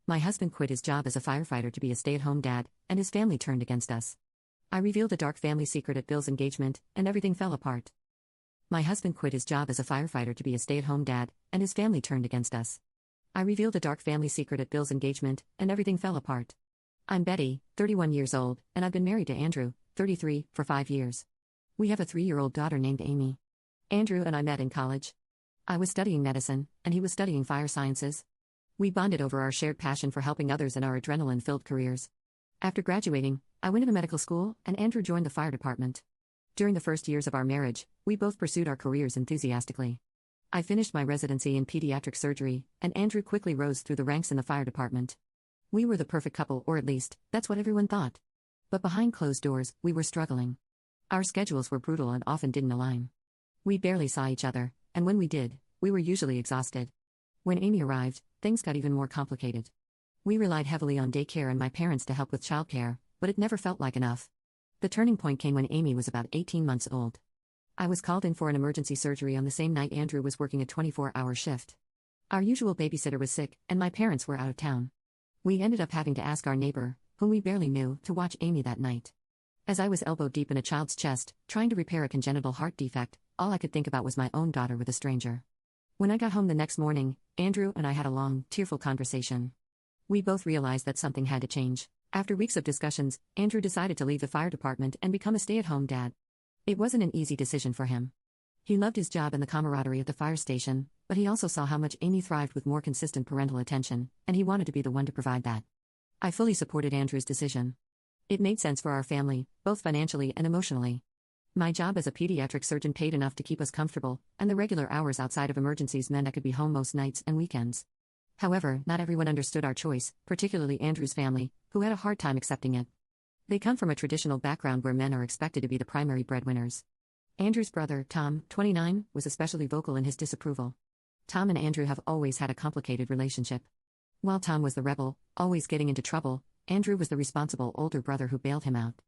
My husband quit his job as a firefighter to be a stay-at-home dad, and his family turned against us. I revealed a dark family secret at Bill's engagement, and everything fell apart. My husband quit his job as a firefighter to be a stay-at-home dad, and his family turned against us. I revealed a dark family secret at Bill's engagement, and everything fell apart. I'm Betty, 31 years old, and I've been married to Andrew, 33, for 5 years. We have a 3-year-old daughter named Amy. Andrew and I met in college. I was studying medicine, and he was studying fire sciences. We bonded over our shared passion for helping others in our adrenaline-filled careers. After graduating, I went into medical school, and Andrew joined the fire department. During the first years of our marriage, we both pursued our careers enthusiastically. I finished my residency in pediatric surgery, and Andrew quickly rose through the ranks in the fire department. We were the perfect couple, or at least, that's what everyone thought. But behind closed doors, we were struggling. Our schedules were brutal and often didn't align. We barely saw each other, and when we did, we were usually exhausted. When Amy arrived, things got even more complicated. We relied heavily on daycare and my parents to help with childcare, but it never felt like enough. The turning point came when Amy was about 18 months old. I was called in for an emergency surgery on the same night Andrew was working a 24-hour shift. Our usual babysitter was sick, and my parents were out of town. We ended up having to ask our neighbor, whom we barely knew, to watch Amy that night. As I was elbow deep in a child's chest, trying to repair a congenital heart defect, all I could think about was my own daughter with a stranger. When I got home the next morning, Andrew and I had a long, tearful conversation. We both realized that something had to change. After weeks of discussions, Andrew decided to leave the fire department and become a stay-at-home dad. It wasn't an easy decision for him. He loved his job and the camaraderie at the fire station, but he also saw how much Amy thrived with more consistent parental attention, and he wanted to be the one to provide that. I fully supported Andrew's decision. It made sense for our family, both financially and emotionally. My job as a pediatric surgeon paid enough to keep us comfortable, and the regular hours outside of emergencies meant I could be home most nights and weekends. However, not everyone understood our choice, particularly Andrew's family, who had a hard time accepting it. They come from a traditional background where men are expected to be the primary breadwinners. Andrew's brother, Tom, 29, was especially vocal in his disapproval. Tom and Andrew have always had a complicated relationship. While Tom was the rebel, always getting into trouble, Andrew was the responsible older brother who bailed him out.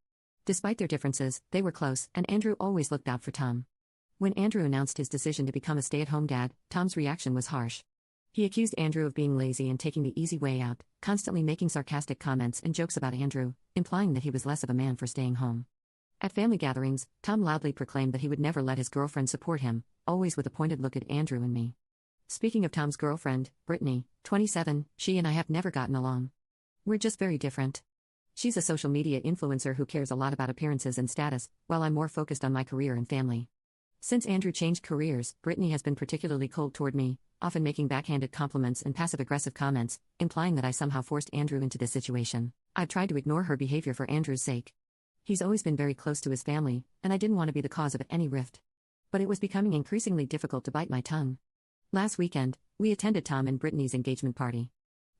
Despite their differences, they were close, and Andrew always looked out for Tom. When Andrew announced his decision to become a stay-at-home dad, Tom's reaction was harsh. He accused Andrew of being lazy and taking the easy way out, constantly making sarcastic comments and jokes about Andrew, implying that he was less of a man for staying home. At family gatherings, Tom loudly proclaimed that he would never let his girlfriend support him, always with a pointed look at Andrew and me. Speaking of Tom's girlfriend, Brittany, 27, she and I have never gotten along. We're just very different. She's a social media influencer who cares a lot about appearances and status, while I'm more focused on my career and family. Since Andrew changed careers, Brittany has been particularly cold toward me, often making backhanded compliments and passive-aggressive comments, implying that I somehow forced Andrew into this situation. I've tried to ignore her behavior for Andrew's sake. He's always been very close to his family, and I didn't want to be the cause of any rift. But it was becoming increasingly difficult to bite my tongue. Last weekend, we attended Tom and Brittany's engagement party.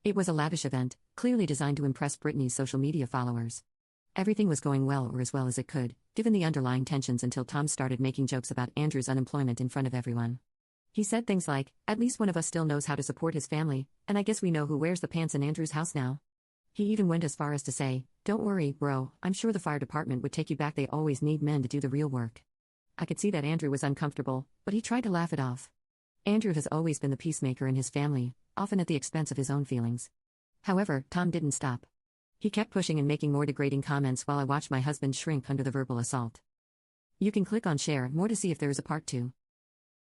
It was a lavish event, clearly designed to impress Brittany's social media followers. Everything was going well, or as well as it could, given the underlying tensions, until Tom started making jokes about Andrew's unemployment in front of everyone. He said things like, "At least one of us still knows how to support his family, and I guess we know who wears the pants in Andrew's house now." He even went as far as to say, "Don't worry, bro, I'm sure the fire department would take you back, they always need men to do the real work." I could see that Andrew was uncomfortable, but he tried to laugh it off. Andrew has always been the peacemaker in his family, often at the expense of his own feelings. However, Tom didn't stop. He kept pushing and making more degrading comments while I watched my husband shrink under the verbal assault. You can click on share more to see if there is a part 2.